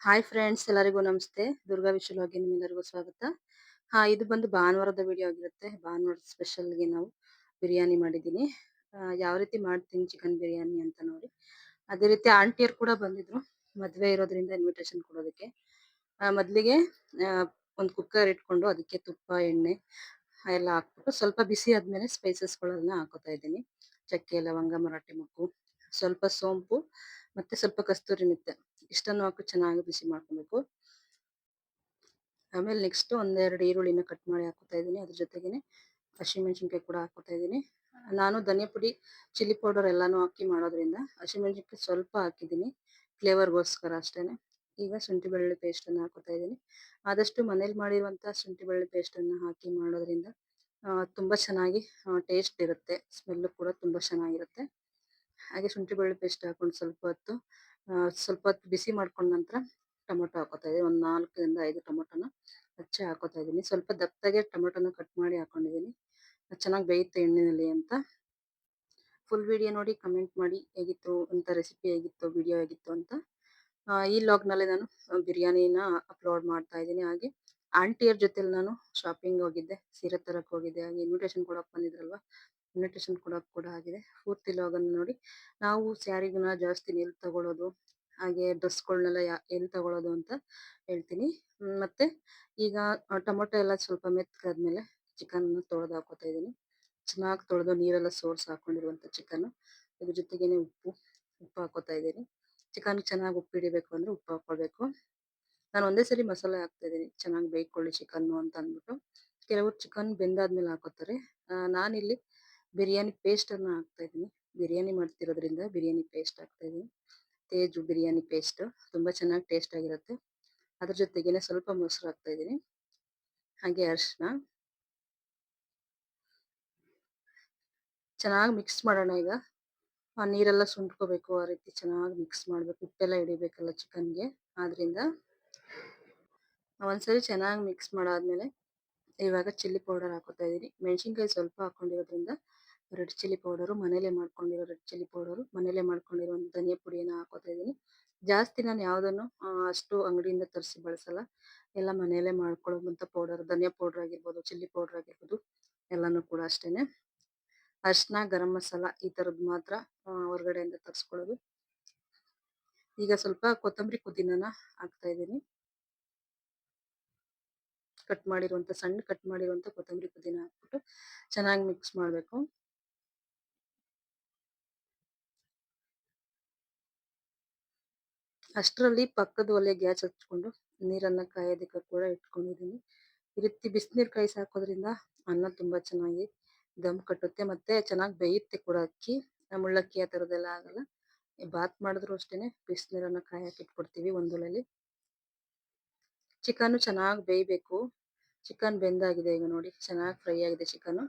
Hi friends, ಎಲ್ಲರಿಗೂ ನಮಸ್ತೆ. ದುರ್ಗಾ ವಿಶ್ವಲಾಗಿ ನಿಮ್ಮೆಲ್ಲರಿಗೂ ಸ್ವಾಗತ. ಇದು ಬಂದು ಭಾನುವಾರದ ವಿಡಿಯೋ ಆಗಿರುತ್ತೆ. ಭಾನುವಾರದ ಸ್ಪೆಷಲ್ಗೆ ನಾವು ಬಿರಿಯಾನಿ ಮಾಡಿದ್ದೀನಿ. ಯಾವ ರೀತಿ ಮಾಡ್ತೀನಿ ಚಿಕನ್ ಬಿರಿಯಾನಿ ಅಂತ ನೋಡಿ. ಅದೇ ರೀತಿ ಆಂಟಿಯರು ಕೂಡ ಬಂದಿದ್ರು, ಮದುವೆ ಇರೋದ್ರಿಂದ ಇನ್ವಿಟೇಷನ್ ಕೊಡೋದಕ್ಕೆ. ಮೊದಲಿಗೆ ಒಂದು ಕುಕ್ಕರ್ ಇಟ್ಕೊಂಡು ಅದಕ್ಕೆ ತುಪ್ಪ, ಎಣ್ಣೆ ಎಲ್ಲ ಹಾಕ್ಬಿಟ್ಟು ಸ್ವಲ್ಪ ಬಿಸಿ ಆದ್ಮೇಲೆ ಸ್ಪೈಸಸ್ಗಳನ್ನ ಹಾಕೋತಾ ಇದ್ದೀನಿ. ಚಕ್ಕೆ, ಲವಂಗ, ಮರಾಠಿ ಮೊಗ್ಗು, ಸ್ವಲ್ಪ ಸೋಂಪು, ಮತ್ತೆ ಸ್ವಲ್ಪ ಕಸ್ತೂರಿ ಮೆಂತೆ ಇಷ್ಟನ್ನು ಹಾಕಿ ಚೆನ್ನಾಗಿ ಬಿಸಿ ಮಾಡ್ಕೊಬೇಕು. ಆಮೇಲೆ ನೆಕ್ಸ್ಟ್ ಒಂದೆರಡು ಈರುಳ್ಳಿನ ಕಟ್ ಮಾಡಿ ಹಾಕೋತಾ ಇದ್ದೀನಿ. ಅದ್ರ ಜೊತೆಗೇನೆ ಹಸಿಮೆಣಸಿನ್ಕಾಯಿ ಕೂಡ ಹಾಕೋತಾ ಇದ್ದೀನಿ. ನಾನು ಧನಿಯಾ ಪುಡಿ, ಚಿಲ್ಲಿ ಪೌಡರ್ ಎಲ್ಲಾನು ಹಾಕಿ ಮಾಡೋದ್ರಿಂದ ಹಸಿಮೆಣಸಿನ್ಕಾಯಿ ಸ್ವಲ್ಪ ಹಾಕಿದ್ದೀನಿ, ಫ್ಲೇವರ್ಗೋಸ್ಕರ ಅಷ್ಟೇನೆ. ಈಗ ಶುಂಠಿ ಬೆಳ್ಳುಳ್ಳಿ ಪೇಸ್ಟನ್ನು ಹಾಕೋತಾ ಇದ್ದೀನಿ. ಆದಷ್ಟು ಮನೇಲಿ ಮಾಡಿರುವಂಥ ಶುಂಠಿ ಬೆಳ್ಳುಳ್ಳಿ ಪೇಸ್ಟನ್ನು ಹಾಕಿ ಮಾಡೋದ್ರಿಂದ ತುಂಬ ಚೆನ್ನಾಗಿ ಟೇಸ್ಟ್ ಇರುತ್ತೆ. ಸ್ಮೆಲ್ಲು ಕೂಡ ತುಂಬ ಚೆನ್ನಾಗಿರುತ್ತೆ. ಹಾಗೆ ಶುಂಠಿ ಬೆಳ್ಳುಳ್ಳಿ ಪೇಸ್ಟ್ ಹಾಕೊಂಡು ಸ್ವಲ್ಪ ಹೊತ್ತು ಬಿಸಿ ಮಾಡ್ಕೊಂಡ ನಂತರ ಟೊಮೊಟೊ ಹಾಕೋತಾ ಇದ್ದೀನಿ. ಒಂದು 4ರಿಂದ 5 ಟೊಮೊಟೊನ ಹೆಚ್ಚಿ ಹಾಕೋತಾ ಇದ್ದೀನಿ. ಸ್ವಲ್ಪ ದಪ್ಪಗೆ ಟೊಮೊಟೊನ ಕಟ್ ಮಾಡಿ ಹಾಕೊಂಡಿದ್ದೀನಿ, ಚೆನ್ನಾಗಿ ಬೇಯುತ್ತೆ ಎಣ್ಣೆಯಲ್ಲಿ ಅಂತ. ಫುಲ್ ವಿಡಿಯೋ ನೋಡಿ ಕಮೆಂಟ್ ಮಾಡಿ ಹೇಗಿತ್ತು ಅಂತ, ರೆಸಿಪಿ ಹೇಗಿತ್ತು, ವಿಡಿಯೋ ಹೇಗಿತ್ತು ಅಂತ. ಈ ಲಾಗ್ನಲ್ಲಿ ನಾನು ಬಿರಿಯಾನಿನ ಅಪ್ಲೋಡ್ ಮಾಡ್ತಾ ಇದ್ದೀನಿ. ಹಾಗೆ ಆಂಟಿಯರ್ ಜೊತೆಲಿ ನಾನು ಶಾಪಿಂಗ್ ಹೋಗಿದ್ದೆ, ಸೀರೆ ತರಕ್ಕೆ ಹೋಗಿದ್ದೆ. ಹಾಗೆ ಇನ್ವಿಟೇಷನ್ ಕೊಡೋಕೆ ಬಂದಿದ್ರಲ್ವಾ, ಇನ್ವಿಟೇಷನ್ ಕೊಡೋಕೆ ಕೂಡ ಆಗಿದೆ. ಪೂರ್ತಿ ಲಾಗನ್ನು ನೋಡಿ. ನಾವು ಸ್ಯಾರಿಗನ್ನ ಜಾಸ್ತಿ ಎಲ್ಲಿ ತಗೊಳ್ಳೋದು, ಹಾಗೆ ಡ್ರೆಸ್ಗಳನ್ನೆಲ್ಲ ಎಲ್ಲಿ ತಗೊಳ್ಳೋದು ಅಂತ ಹೇಳ್ತೀನಿ. ಮತ್ತೆ ಈಗ ಟೊಮೊಟೊ ಎಲ್ಲ ಸ್ವಲ್ಪ ಮೆತ್ತಗಾದ್ಮೇಲೆ ಚಿಕನ್ನ ತೊಳೆದು ಹಾಕೋತಾ ಇದ್ದೀನಿ. ಚೆನ್ನಾಗಿ ತೊಳೆದು ನೀರೆಲ್ಲ ಸೋರ್ಸ್ ಹಾಕೊಂಡಿರುವಂಥ ಚಿಕನ್ನು. ಇದ್ರ ಜೊತೆಗೇನೆ ಉಪ್ಪು ಹಾಕೋತಾ ಇದ್ದೀನಿ. ಚಿಕನ್ ಚೆನ್ನಾಗಿ ಉಪ್ಪು ಹಿಡಿಬೇಕು ಅಂದ್ರೆ ಉಪ್ಪು ಹಾಕೊಳ್ಬೇಕು. ನಾನು ಒಂದೇ ಸರಿ ಮಸಾಲೆ ಹಾಕ್ತಾ ಇದ್ದೀನಿ, ಚೆನ್ನಾಗಿ ಬೇಯ್ಕೊಳ್ಳಿ ಚಿಕನ್ನು ಅಂತ ಅಂದ್ಬಿಟ್ಟು. ಕೆಲವರು ಚಿಕನ್ ಬೆಂದಾದ್ಮೇಲೆ ಹಾಕೋತಾರೆ. ನಾನಿಲ್ಲಿ ಬಿರಿಯಾನಿ ಪೇಸ್ಟನ್ನು ಹಾಕ್ತಾ ಇದ್ದೀನಿ. ಬಿರಿಯಾನಿ ಮಾಡ್ತಿರೋದ್ರಿಂದ ಬಿರಿಯಾನಿ ಪೇಸ್ಟ್ ಹಾಕ್ತಾ ಇದ್ದೀನಿ. ತೇಜು ಬಿರಿಯಾನಿ ಪೇಸ್ಟ್ ತುಂಬ ಚೆನ್ನಾಗಿ ಟೇಸ್ಟ್ ಆಗಿರುತ್ತೆ. ಅದ್ರ ಜೊತೆಗೇನೆ ಸ್ವಲ್ಪ ಮೊಸರು ಹಾಕ್ತಾ ಇದ್ದೀನಿ. ಹಾಗೆ ಅರಿಶಿನ ಚೆನ್ನಾಗಿ ಮಿಕ್ಸ್ ಮಾಡೋಣ. ಈಗ ನೀರೆಲ್ಲ ಸುಂಡ್ಕೋಬೇಕು, ಆ ರೀತಿ ಚೆನ್ನಾಗಿ ಮಿಕ್ಸ್ ಮಾಡಬೇಕು. ಉಪ್ಪೆಲ್ಲ ಹಿಡಿಬೇಕಲ್ಲ ಚಿಕನ್ಗೆ, ಆದ್ರಿಂದ ಒಂದ್ಸರಿ ಚೆನ್ನಾಗಿ ಮಿಕ್ಸ್ ಮಾಡಾದ್ಮೇಲೆ ಇವಾಗ ಚಿಲ್ಲಿ ಪೌಡರ್ ಹಾಕೋತಾ ಇದ್ದೀನಿ. ಮೆಣಸಿನ್ಕಾಯಿ ಸ್ವಲ್ಪ ಹಾಕೊಂಡಿರೋದ್ರಿಂದ ರೆಡ್ ಚಿಲ್ಲಿ ಪೌಡರು, ಮನೇಲೆ ಮಾಡ್ಕೊಂಡಿರೋ ರೆಡ್ ಚಿಲ್ಲಿ ಪೌಡರು, ಮನೇಲೆ ಮಾಡ್ಕೊಂಡಿರೋ ಧನಿಯಾ ಪುಡಿಯನ್ನು ಹಾಕೋತಾ ಇದ್ದೀನಿ. ಜಾಸ್ತಿ ನಾನು ಯಾವುದನ್ನು ಅಷ್ಟು ಅಂಗಡಿಯಿಂದ ತರಿಸಿ ಬಳಸಲ್ಲ. ಎಲ್ಲ ಮನೆಯಲ್ಲೇ ಮಾಡ್ಕೊಳ್ಳೋವಂಥ ಪೌಡರ್, ಧನಿಯಾ ಪೌಡರ್ ಆಗಿರ್ಬೋದು, ಚಿಲ್ಲಿ ಪೌಡರ್ ಆಗಿರ್ಬೋದು, ಎಲ್ಲನೂ ಕೂಡ ಅಷ್ಟೇನೆ. ಅರಿಶಿನ, ಗರಂ ಮಸಾಲ ಈ ಥರದ್ದು ಮಾತ್ರ ಹೊರಗಡೆಯಿಂದ ತರಿಸ್ಕೊಳ್ಳೋದು. ಈಗ ಸ್ವಲ್ಪ ಕೊತ್ತಂಬರಿ ಪುದೀನನ ಹಾಕ್ತಾ ಇದ್ದೀನಿ. ಸಣ್ಣ ಕಟ್ ಮಾಡಿರುವಂಥ ಕೊತ್ತಂಬರಿ ಪುದೀನ ಹಾಕ್ಬಿಟ್ಟು ಚೆನ್ನಾಗಿ ಮಿಕ್ಸ್ ಮಾಡಬೇಕು. ಅಷ್ಟರಲ್ಲಿ ಪಕ್ಕದ ಒಲೆ ಗ್ಯಾಸ್ ಹಚ್ಕೊಂಡು ನೀರನ್ನ ಕಾಯೋದಕ್ಕೆ ಕೂಡ ಇಟ್ಕೊಂಡಿದ್ದೀನಿ. ಈ ರೀತಿ ಬಿಸಿನೀರು ಕಾಯಿಸಿ ಹಾಕೋದ್ರಿಂದ ಅನ್ನ ತುಂಬ ಚೆನ್ನಾಗಿ ದಮ್ ಕಟ್ಟುತ್ತೆ, ಮತ್ತೆ ಚೆನ್ನಾಗಿ ಬೇಯುತ್ತೆ ಕೂಡ ಅಕ್ಕಿ. ಮುಳ್ಳಕ್ಕಿ ಆ ಥರದ್ದೆಲ್ಲ ಆಗಲ್ಲ. ಬಾತ್ ಮಾಡಿದ್ರು ಅಷ್ಟೇನೆ ಬಿಸಿನೀರನ್ನ ಕಾಯಕ್ಕೆ ಇಟ್ಕೊಡ್ತೀವಿ ಒಂದು ಒಲೆಯಲ್ಲಿ. ಚಿಕನ್ನು ಚೆನ್ನಾಗಿ ಬೇಯಬೇಕು. ಚಿಕನ್ ಬೆಂದಾಗಿದೆ ಈಗ ನೋಡಿ, ಚೆನ್ನಾಗಿ ಫ್ರೈ ಆಗಿದೆ ಚಿಕನ್ನು.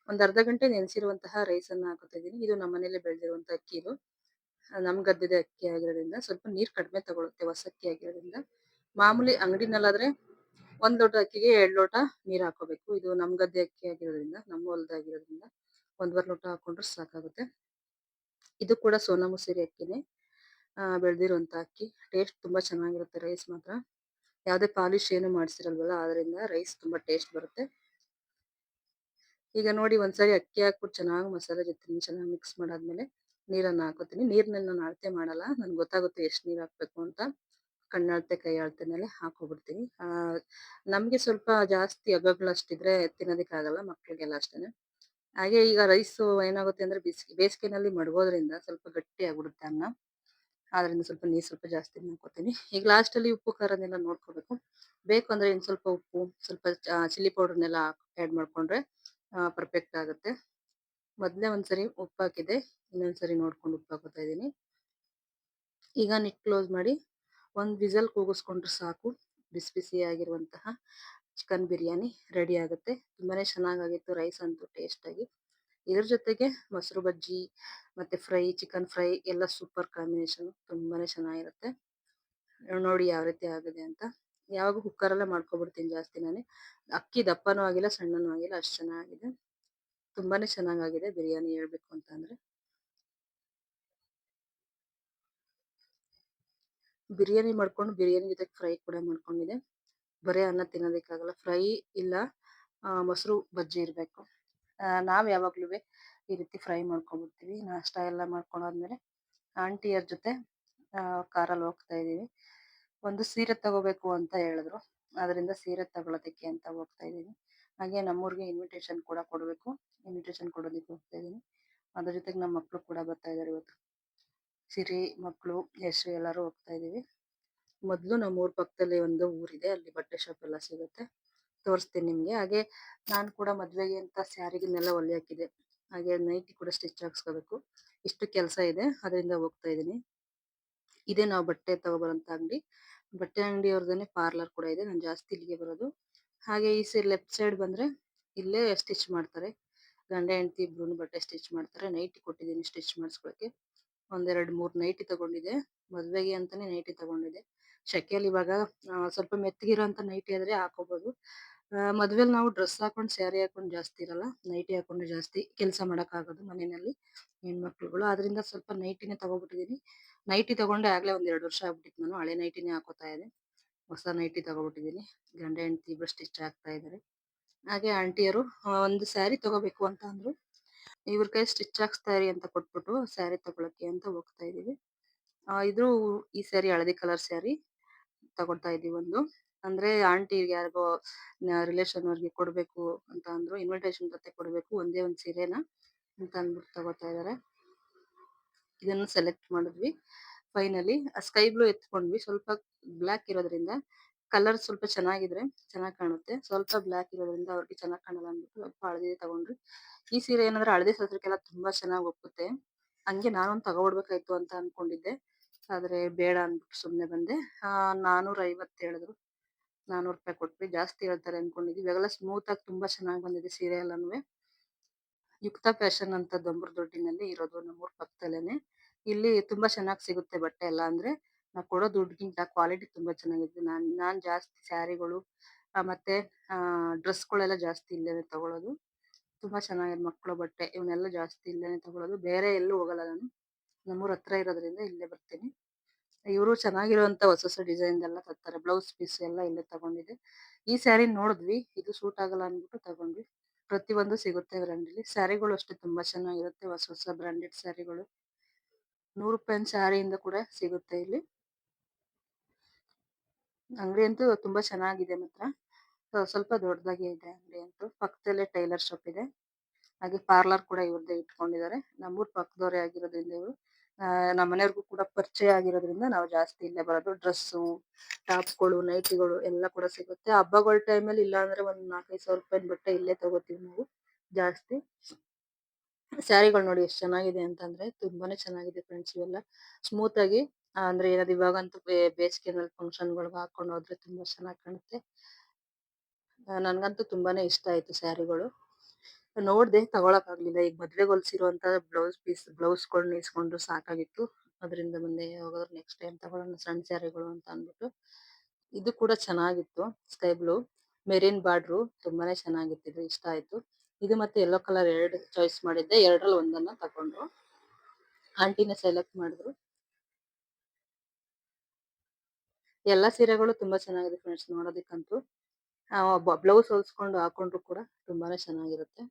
ಒಂದು ಅರ್ಧ ಗಂಟೆ ನೆನೆಸಿರುವಂತಹ ರೈಸನ್ನು ಹಾಕೋತಾ ಇದ್ದೀನಿ. ಇದು ನಮ್ಮ ಮನೇಲೆ ಬೆಳೆದಿರುವಂಥ ಅಕ್ಕಿ. ಇದು ನಮ್ಮ ಗದ್ದೆದ ಅಕ್ಕಿ ಆಗಿರೋದ್ರಿಂದ ಸ್ವಲ್ಪ ನೀರು ಕಡಿಮೆ ತಗೊಳುತ್ತೆ, ಹೊಸ ಅಕ್ಕಿ ಆಗಿರೋದ್ರಿಂದ. ಮಾಮೂಲಿ ಅಂಗಡಿನಲ್ಲಾದ್ರೆ 1 ಲೋಟ ಅಕ್ಕಿಗೆ 2 ಲೋಟ ನೀರು ಹಾಕೋಬೇಕು. ಇದು ನಮ್ಮ ಗದ್ದೆ ಅಕ್ಕಿ ಆಗಿರೋದ್ರಿಂದ, ನಮ್ಮ ಹೊಲದಾಗಿರೋದ್ರಿಂದ 1.5 ಲೋಟ ಹಾಕೊಂಡ್ರೆ ಸಾಕಾಗುತ್ತೆ. ಇದು ಕೂಡ ಸೋನಾ ಮಸೂರಿ ಅಕ್ಕಿನೇ, ಬೆಳೆದಿರುವಂಥ ಅಕ್ಕಿ. ಟೇಸ್ಟ್ ತುಂಬ ಚೆನ್ನಾಗಿರುತ್ತೆ ರೈಸ್ ಮಾತ್ರ. ಯಾವುದೇ ಪಾಲಿಶ್ ಏನು ಮಾಡಿಸಿರಲ್ವಲ್ಲ, ಆದ್ರಿಂದ ರೈಸ್ ತುಂಬ ಟೇಸ್ಟ್ ಬರುತ್ತೆ. ಈಗ ನೋಡಿ ಒಂದ್ಸರಿ ಅಕ್ಕಿ ಹಾಕ್ಬಿಟ್ಟು ಚೆನ್ನಾಗಿ ಮಸಾಲೆ ಜೊತೆ ಚೆನ್ನಾಗಿ ಮಿಕ್ಸ್ ಮಾಡಾದ್ಮೇಲೆ ನೀರನ್ನು ಹಾಕೋತೀನಿ. ನೀರ್ನಲ್ಲಿ ನಾನು ಅಳತೆ ಮಾಡಲ್ಲ, ನನ್ಗೆ ಗೊತ್ತಾಗುತ್ತೆ ಎಷ್ಟು ನೀರು ಹಾಕ್ಬೇಕು ಅಂತ. ಕಣ್ಣಳತೆ ಕೈ ಅಳತೆ ಮೇಲೆ ಹಾಕೋಬಿಡ್ತೀನಿ. ನಮಗೆ ಸ್ವಲ್ಪ ಜಾಸ್ತಿ ಅಗಗಳಷ್ಟಿದ್ರೆ ತಿನ್ನೋದಕ್ಕಾಗಲ್ಲ, ಮಕ್ಳಿಗೆಲ್ಲ ಅಷ್ಟೇನೆ. ಹಾಗೆ ಈಗ ರೈಸು ಏನಾಗುತ್ತೆ ಅಂದ್ರೆ ಬೇಸಿಗೆನಲ್ಲಿ ಮಡಗೋದ್ರಿಂದ ಸ್ವಲ್ಪ ಗಟ್ಟಿ ಆಗ್ಬಿಡುತ್ತೆ ಅನ್ನ. ಆದ್ರಿಂದ ಸ್ವಲ್ಪ ಜಾಸ್ತಿ ಹಾಕೋತೀನಿ. ಈಗ ಲಾಸ್ಟಲ್ಲಿ ಉಪ್ಪು ಖಾರನೆಲ್ಲ ನೋಡ್ಕೋಬೇಕು. ಬೇಕು ಅಂದ್ರೆ ಇನ್ನು ಸ್ವಲ್ಪ ಉಪ್ಪು, ಸ್ವಲ್ಪ ಚಿಲ್ಲಿ ಪೌಡರ್ನೆಲ್ಲ ಆ್ಯಡ್ ಮಾಡ್ಕೊಂಡ್ರೆ ಪರ್ಫೆಕ್ಟ್ ಆಗುತ್ತೆ. ಮೊದಲೇ ಒಂದ್ಸರಿ ಉಪ್ಪು ಹಾಕಿದ್ದೆ, ಇನ್ನೊಂದ್ಸರಿ ನೋಡ್ಕೊಂಡು ಉಪ್ಪು ಹಾಕೋತಾ ಇದ್ದೀನಿ. ಈಗ ನಿಟ್ ಕ್ಲೋಸ್ ಮಾಡಿ ಒಂದು ವಿಸಲ್ ಕೂಗಿಸ್ಕೊಂಡ್ರೆ ಸಾಕು. ಬಿಸಿ ಬಿಸಿಯಾಗಿರುವಂತಹ ಚಿಕನ್ ಬಿರಿಯಾನಿ ರೆಡಿ ಆಗುತ್ತೆ. ತುಂಬಾನೇ ಚೆನ್ನಾಗಾಗಿತ್ತು ರೈಸ್ ಅಂತೂ ಟೇಸ್ಟಾಗಿ. ಇದ್ರ ಜೊತೆಗೆ ಮೊಸರು ಬಜ್ಜಿ ಮತ್ತೆ ಫ್ರೈ, ಚಿಕನ್ ಫ್ರೈ ಎಲ್ಲ ಸೂಪರ್ ಕಾಂಬಿನೇಷನ್, ತುಂಬಾನೇ ಚೆನ್ನಾಗಿರುತ್ತೆ. ನೋಡಿ ಯಾವ ರೀತಿ ಆಗಿದೆ ಅಂತ. ಯಾವಾಗ ಕುಕ್ಕರಲ್ಲೇ ಮಾಡ್ಕೊಬಿಡ್ತೀನಿ ಜಾಸ್ತಿ ನಾನೇ. ಅಕ್ಕಿ ದಪ್ಪನೂ ಆಗಿಲ್ಲ, ಸಣ್ಣನೂ ಆಗಿಲ್ಲ, ಅಷ್ಟು ಚೆನ್ನಾಗಿದೆ. ತುಂಬಾನೇ ಚೆನ್ನಾಗಾಗಿದೆ ಬಿರಿಯಾನಿ ಹೇಳ್ಬೇಕು ಅಂತಂದ್ರೆ. ಬಿರಿಯಾನಿ ಮಾಡ್ಕೊಂಡು ಬಿರಿಯಾನಿ ಜೊತೆ ಫ್ರೈ ಕೂಡ ಮಾಡ್ಕೊಂಡಿದ್ದೆ. ಬರೀ ಅನ್ನ ತಿನ್ನೋದಕ್ಕಾಗಲ್ಲ. ಫ್ರೈ ಇಲ್ಲ ಮೊಸರು ಬಜ್ಜಿ ಇರಬೇಕು. ನಾವು ಯಾವಾಗ್ಲೂ ಈ ರೀತಿ ಫ್ರೈ ಮಾಡ್ಕೊಂಡ್ಬಿಡ್ತೀವಿ. ನಾಷ್ಟ ಎಲ್ಲ ಮಾಡ್ಕೊಂಡಾದ್ಮೇಲೆ ಆಂಟಿಯರ್ ಜೊತೆ ಕಾರಲ್ಲಿ ಹೋಗ್ತಾ ಇದೀವಿ. ಒಂದು ಸೀರೆ ತಗೋಬೇಕು ಅಂತ ಹೇಳಿದ್ರು. ಅದರಿಂದ ಸೀರೆ ತಗೊಳೋದಕ್ಕೆ ಅಂತ ಹೋಗ್ತಾ ಇದೀನಿ. ಹಾಗೆ ನಮ್ಮೂರಿಗೆ ಇನ್ವಿಟೇಷನ್ ಕೂಡ ಕೊಡಬೇಕು. ಇನ್ವಿಟೇಷನ್ ಕೊಡೋದಕ್ಕೆ ಹೋಗ್ತಾ ಇದೀನಿ. ಅದ್ರ ಜೊತೆಗೆ ನಮ್ಮ ಮಕ್ಕಳು ಕೂಡ ಬರ್ತಾ ಇದಾರೆ ಇವತ್ತು. ಸಿರಿ, ಮಕ್ಕಳು, ಯಶು ಎಲ್ಲರೂ ಹೋಗ್ತಾ ಇದೀವಿ. ಮೊದಲು ನಮ್ಮೂರ್ ಪಕ್ಕದಲ್ಲಿ ಒಂದು ಊರಿದೆ. ಅಲ್ಲಿ ಬಟ್ಟೆ ಶಾಪ್ ಎಲ್ಲ ಸಿಗುತ್ತೆ. ತೋರಿಸ್ತೀನಿ ನಿಮ್ಗೆ. ಹಾಗೆ ನಾನು ಕೂಡ ಮದ್ವೆಗೆ ಅಂತ ಸ್ಯಾರಿಗಳನ್ನೆಲ್ಲ ಹೊಲಿ ಹಾಕಿದೆ. ಹಾಗೆ ನೈಟಿ ಕೂಡ ಸ್ಟಿಚ್ ಹಾಕ್ಸ್ಕೋಬೇಕು. ಇಷ್ಟು ಕೆಲಸ ಇದೆ. ಅದರಿಂದ ಹೋಗ್ತಾ ಇದೀನಿ. ಇದೇ ನಾವು ಬಟ್ಟೆ ತಗೊಬರೋಂಥ ಅಂಗಡಿ. ಬಟ್ಟೆ ಅಂಗಡಿಯವ್ರದೇನೆ ಪಾರ್ಲರ್ ಕೂಡ ಇದೆ. ನಾನು ಜಾಸ್ತಿ ಇಲ್ಲಿಗೆ ಬರೋದು. ಹಾಗೆ ಈ ಲೆಫ್ಟ್ ಸೈಡ್ ಬಂದ್ರೆ ಇಲ್ಲೇ ಸ್ಟಿಚ್ ಮಾಡ್ತಾರೆ. ಗಂಡ ಹೆಂಡತಿ ಇಬ್ರು ಬಟ್ಟೆ ಸ್ಟಿಚ್ ಮಾಡ್ತಾರೆ. ನೈಟಿ ಕೊಟ್ಟಿದ್ದೀನಿ ಸ್ಟಿಚ್ ಮಾಡಿಸ್ಕೊಳಕ್ಕೆ. ಒಂದೆರಡು ಮೂರು ನೈಟಿ ತಗೊಂಡಿದ್ದೆ. ಮದ್ವೆಗೆ ಅಂತಾನೆ ನೈಟಿ ತಗೊಂಡಿದ್ದೆ. ಶೆಕೆಯಲ್ಲಿ ಇವಾಗ ಸ್ವಲ್ಪ ಮೆತ್ತಗಿರೋಂಥ ನೈಟಿ ಆದ್ರೆ ಹಾಕೋಬಹುದು. ಮದ್ವೆಲಿ ನಾವು ಡ್ರೆಸ್ ಹಾಕೊಂಡು ಸ್ಯಾರಿ ಹಾಕೊಂಡು ಜಾಸ್ತಿ ಇರಲ್ಲ. ನೈಟಿ ಹಾಕೊಂಡು ಜಾಸ್ತಿ ಕೆಲಸ ಆಗೋದು ಮನೆಯಲ್ಲಿ ಹೆಣ್ಮಕ್ಳುಗಳು. ಆದ್ರಿಂದ ಸ್ವಲ್ಪ ನೈಟಿನೇ ತಗೋಬಿಟ್ಟಿದೀನಿ. ನೈಟಿ ತಗೊಂಡೆ ಆಗ್ಲೇ ಒಂದ್ 2 ವರ್ಷ ಆಗ್ಬಿಟ್ಟಿತ್ತು. ನಾನು ಹಳೆ ನೈಟಿನೇ ಹಾಕೋತಾ ಇದ್ದೆ. ಹೊಸ ನೈಟಿ ತಗೋಬಿಟ್ಟಿದೀನಿ. ಗಂಡ ಹೆಂಡತಿ ಇಬ್ರು ಸ್ಟಿಚ್ ಹಾಕ್ತಾ ಇದಾರೆ. ಹಾಗೆ ಆಂಟಿಯರು ಒಂದು ಸ್ಯಾರಿ ತಗೋಬೇಕು ಅಂತ ಅಂದ್ರು. ಇವ್ರ ಕೈ ಸ್ಟಿಚ್ ಹಾಕ್ಸ್ತಾ ಇರಿ ಅಂತ ಕೊಟ್ಬಿಟ್ಟು ಸ್ಯಾರಿ ತಗೊಳಕ್ಕೆ ಅಂತ ಹೋಗ್ತಾ ಇದೀವಿ. ಇದು ಈ ಸ್ಯಾರಿ ಹಳದಿ ಕಲರ್ ಸ್ಯಾರಿ ತಗೊಳ್ತಾ ಇದೀವಿ ಒಂದು. ಅಂದ್ರೆ ಆಂಟಿಗೆ ಯಾರಿಗೋ ರಿಲೇಷನ್ ಅವ್ರಿಗೆ ಕೊಡ್ಬೇಕು ಅಂತ ಅಂದ್ರು. ಇನ್ವಿಟೇಷನ್ ಜೊತೆ ಕೊಡ್ಬೇಕು ಒಂದೇ ಒಂದ್ ಸೀರೆನ ಅಂತ ಅಂದ್ಬಿಟ್ಟು ತಗೋತಾ ಇದಾರೆ. ಇದನ್ನು ಸೆಲೆಕ್ಟ್ ಮಾಡಿದ್ವಿ. ಫೈನಲಿ ಸ್ಕೈ ಬ್ಲೂ ಎತ್ಕೊಂಡ್ವಿ. ಸ್ವಲ್ಪ ಬ್ಲಾಕ್ ಇರೋದ್ರಿಂದ ಕಲರ್ ಸ್ವಲ್ಪ ಚೆನ್ನಾಗಿದ್ರೆ ಚೆನ್ನಾಗಿ ಕಾಣುತ್ತೆ. ಸ್ವಲ್ಪ ಬ್ಲಾಕ್ ಇರೋದ್ರಿಂದ ಅವ್ರಿಗೆ ಚೆನ್ನಾಗಿ ಕಾಣಲ್ಲ ಅಂದ್ಬಿಟ್ಟು ಸ್ವಲ್ಪ ಹಳದಿ ತಗೊಂಡ್ರಿ. ಈ ಸೀರೆ ಏನಂದ್ರೆ ಹಳದಿ ಶಾಸ್ತ್ರಕ್ಕೆಲ್ಲ ತುಂಬಾ ಚೆನ್ನಾಗಿ ಒಪ್ಪುತ್ತೆ. ಹಂಗೆ ನಾನೊಂದು ತಗೊಬಿಡ್ಬೇಕಾಯ್ತು ಅಂತ ಅನ್ಕೊಂಡಿದ್ದೆ. ಆದ್ರೆ ಬೇಡ ಅಂದ್ಬಿಟ್ಟು ಸುಮ್ನೆ ಬಂದೆ. 450 ಹೇಳಿದ್ರು. 400 ರೂಪಾಯಿ ಕೊಟ್ವಿ. ಜಾಸ್ತಿ ಹೇಳ್ತಾರೆ ಅನ್ಕೊಂಡಿದ್ವಿ. ಇವಾಗೆಲ್ಲ ಸ್ಮೂತ್ ಆಗಿ ತುಂಬಾ ಚೆನ್ನಾಗಿ ಬಂದಿದೆ ಸೀರೆ ಎಲ್ಲಾನುವೆ. ಯುಕ್ತ ಫ್ಯಾಷನ್ ಅಂತ ದೊಡ್ಡಿನಲ್ಲಿ ಇರೋದು ನಮ್ಮೂರ್ ಪಕ್ಕದಲ್ಲೇನೆ. ಇಲ್ಲಿ ತುಂಬಾ ಚೆನ್ನಾಗಿ ಸಿಗುತ್ತೆ ಬಟ್ಟೆ ಎಲ್ಲ. ಅಂದ್ರೆ ನಾವು ಕೊಡೋ ದುಡ್ಡಿಗಿಂತ ಕ್ವಾಲಿಟಿ ತುಂಬಾ ಚೆನ್ನಾಗಿದೆ. ನಾನ್ ಜಾಸ್ತಿ ಸ್ಯಾರಿಗಳು ಮತ್ತೆ ಡ್ರೆಸ್ಗಳೆಲ್ಲ ಜಾಸ್ತಿ ಇಲ್ಲೇನೆ ತಗೊಳ್ಳೋದು. ತುಂಬಾ ಚೆನ್ನಾಗಿದೆ. ಮಕ್ಕಳು ಬಟ್ಟೆ ಇವನ್ನೆಲ್ಲ ಜಾಸ್ತಿ ಇಲ್ಲೇನೆ ತಗೊಳ್ಳೋದು. ಬೇರೆ ಎಲ್ಲೂ ಹೋಗಲ್ಲ ನಾನು. ನಮ್ಮೂರ್ ಹತ್ರ ಇರೋದ್ರಿಂದ ಇಲ್ಲೇ ಬರ್ತೀನಿ. ಇವರು ಚೆನ್ನಾಗಿರುವಂತ ಹೊಸ ಡಿಸೈನ್ ಎಲ್ಲ ತರ್ತಾರೆ. ಬ್ಲೌಸ್ ಪೀಸ್ ಎಲ್ಲ ಇಲ್ಲೇ ತಗೊಂಡಿದ್ದೆ. ಈ ಸ್ಯಾರಿ ನೋಡಿದ್ವಿ. ಇದು ಸೂಟ್ ಆಗಲ್ಲ ಅಂದ್ಬಿಟ್ಟು ತಗೊಂಡ್ವಿ. ಪ್ರತಿಯೊಂದು ಸಿಗುತ್ತೆ ಇವ್ರ ಅಂಗಡಿಲಿ. ಸ್ಯಾರಿಗಳು ಅಷ್ಟೇ ತುಂಬಾ ಚೆನ್ನಾಗಿರುತ್ತೆ. ಹೊಸ ಬ್ರಾಂಡೆಡ್ ಸ್ಯಾರಿಗಳು. 100 ರೂಪಾಯಿ ಸ್ಯಾರಿಯಿಂದ ಕೂಡ ಸಿಗುತ್ತೆ ಇಲ್ಲಿ. ಅಂಗಡಿ ಅಂತೂ ತುಂಬಾ ಚೆನ್ನಾಗಿದೆ ಮಾತ್ರ. ಸ್ವಲ್ಪ ದೊಡ್ಡದಾಗೆ ಇದೆ ಅಂಗಡಿ ಅಂತೂ. ಪಕ್ಕದಲ್ಲೇ ಟೈಲರ್ ಶಾಪ್ ಇದೆ. ಹಾಗೆ ಪಾರ್ಲರ್ ಕೂಡ ಇವ್ರದ್ದೇ ಇಟ್ಕೊಂಡಿದ್ದಾರೆ. ನಮ್ಮೂರ್ ಪಕ್ಕದವರೇ ಆಗಿರೋದ್ರಿಂದ ಇವರು ನಮ್ಮ ಮನೆಯವ್ರಿಗೂ ಕೂಡ ಪರಿಚಯ ಆಗಿರೋದ್ರಿಂದ ನಾವು ಜಾಸ್ತಿ ಇಲ್ಲೇ ಬರೋದು. ಡ್ರೆಸ್ಸು, ಟಾಪ್ಗಳು, ನೈಟಿಗಳು ಎಲ್ಲ ಕೂಡ ಸಿಗುತ್ತೆ. ಹಬ್ಬಗಳ ಟೈಮಲ್ಲಿ ಇಲ್ಲ ಅಂದ್ರೆ ಒಂದ್ 4-5 ಸಾವಿರ ರೂಪಾಯಿ ಬಟ್ಟೆ ಇಲ್ಲೇ ತಗೋತೀವಿ ನಾವು ಜಾಸ್ತಿ. ಸ್ಯಾರಿಗಳು ನೋಡಿ ಎಷ್ಟು ಚೆನ್ನಾಗಿದೆ ಅಂತಂದ್ರೆ ತುಂಬಾನೇ ಚೆನ್ನಾಗಿದೆ ಫ್ರೆಂಡ್ಸ್. ಇವೆಲ್ಲ ಸ್ಮೂತ್ ಆಗಿ ಅಂದ್ರೆ ಏನಾದ್ರು ಇವಾಗಂತೂ ಬೇಸಿಗೆನಲ್ಲಿ ಫಂಕ್ಷನ್ಗಳಿಗೆ ಹಾಕೊಂಡು ಹೋದ್ರೆ ತುಂಬಾ ಚೆನ್ನಾಗಿ ಕಾಣುತ್ತೆ. ನನ್ಗಂತೂ ತುಂಬಾನೇ ಇಷ್ಟ ಆಯ್ತು ಸ್ಯಾರಿಗಳು. ನೋಡ್ದೆ ತಗೊಳಕ್ ಆಗ್ಲಿಲ್ಲ. ಈಗ ಮದ್ವೆಗೆ ಹೊಲ್ಸಿರುವಂತ ಬ್ಲೌಸ್ಗಳನ್ನ ಇಸ್ಕೊಂಡು ಸಾಕಾಗಿತ್ತು. ಅದರಿಂದ ಮುಂದೆ ಯಾವಾಗಾದ್ರು ನೆಕ್ಸ್ಟ್ ಟೈಮ್ ತಗೊಳ್ಳೋಣ ಸಣ್ಣ ಸ್ಯಾರಿಗಳು ಅಂತ ಅಂದ್ಬಿಟ್ಟು. ಇದು ಕೂಡ ಚೆನ್ನಾಗಿತ್ತು. ಸ್ಕೈ ಬ್ಲೂ ಮೆರಿನ್ ಬಾರ್ಡ್ರು ತುಂಬಾನೇ ಚೆನ್ನಾಗಿತ್ತು. ಇದು ಇಷ್ಟ ಆಯ್ತು. ಇದು ಮತ್ತೆ ಯೆಲ್ಲೋ ಕಲರ್ 2 ಚಾಯ್ಸ್ ಮಾಡಿದ್ದೆ. ಎರಡರಲ್ಲಿ ಒಂದನ್ನ ತಗೊಂಡ್ರು. ಆಂಟಿನೇ ಸೆಲೆಕ್ಟ್ ಮಾಡಿದ್ರು. ಎಲ್ಲಾ ಸೀರೆಗಳು ತುಂಬಾ ಚೆನ್ನಾಗಿದೆ ಫ್ರೆಂಡ್ಸ್ ನೋಡೋದಕ್ಕಂತೂ. ಬ್ಲೌಸ್ ಹೊಲ್ಸ್ಕೊಂಡು ಹಾಕೊಂಡ್ರು ಕೂಡ ತುಂಬಾನೇ ಚೆನ್ನಾಗಿರುತ್ತೆ.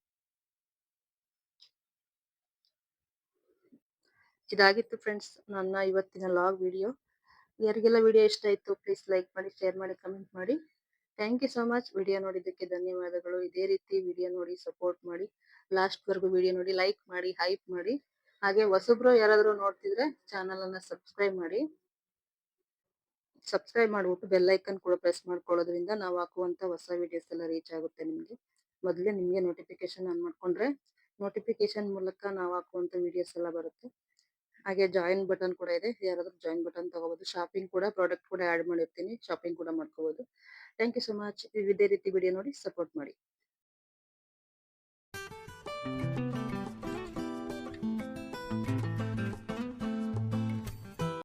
ಇದಾಗಿತ್ತು ಫ್ರೆಂಡ್ಸ್ ನನ್ನ ಇವತ್ತಿನ ಲಾಗ್ ವಿಡಿಯೋ. ಯಾರಿಗೆಲ್ಲ ವಿಡಿಯೋ ಇಷ್ಟ ಆಯ್ತು ಪ್ಲೀಸ್ ಲೈಕ್ ಮಾಡಿ, ಶೇರ್ ಮಾಡಿ, ಕಮೆಂಟ್ ಮಾಡಿ. Thank you so much. Video ನೋಡಿದ್ದಕ್ಕೆ ಧನ್ಯವಾದಗಳು. ಇದೇ ರೀತಿ ವಿಡಿಯೋ ನೋಡಿ ಸಪೋರ್ಟ್ ಮಾಡಿ. ಲಾಸ್ಟ್ ವರೆಗೂ ವಿಡಿಯೋ ನೋಡಿ, ಲೈಕ್ ಮಾಡಿ, ಹೈಪ್ ಮಾಡಿ. ಹಾಗೆ ಹೊಸಬ್ರು ಯಾರಾದ್ರೂ ನೋಡ್ತಿದ್ರೆ ಚಾನಲ್ ಅನ್ನ ಸಬ್ಸ್ಕ್ರೈಬ್ ಮಾಡಿ. ಸಬ್ಸ್ಕ್ರೈಬ್ ಮಾಡ್ಬಿಟ್ಟು ಬೆಲ್ ಐಕನ್ ಕೂಡ ಪ್ರೆಸ್ ಮಾಡ್ಕೊಳ್ಳೋದ್ರಿಂದ ನಾವು ಹಾಕುವಂತ ಹೊಸ ವಿಡಿಯೋಸ್ ಎಲ್ಲ ರೀಚ್ ಆಗುತ್ತೆ ನಿಮ್ಗೆ. ಮೊದಲೇ ನಿಮ್ಗೆ ನೋಟಿಫಿಕೇಶನ್ ಆನ್ ಮಾಡ್ಕೊಂಡ್ರೆ ನೋಟಿಫಿಕೇಶನ್ ಮೂಲಕ ನಾವು ಹಾಕುವಂತ ವಿಡಿಯೋಸ್ ಎಲ್ಲ ಬರುತ್ತೆ. ಹಾಗೆ ಜಾಯಿನ್ ಬಟನ್ ಕೂಡ ಇದೆ. ಯಾರಾದ್ರೂ ಜಾಯಿನ್ ಬಟನ್ ತಗೋಬಹುದು. ಶಾಪಿಂಗ್ ಕೂಡ ಪ್ರಾಡಕ್ಟ್ ಕೂಡ ಆಡ್ ಮಾಡಿರ್ತೀನಿ. ಶಾಪಿಂಗ್ ಕೂಡ ಮಾಡ್ಕೋಬಹುದು. Thank you so much. ಇದೇ ರೀತಿ ವಿಡಿಯೋ ನೋಡಿ ಸಪೋರ್ಟ್ ಮಾಡಿ.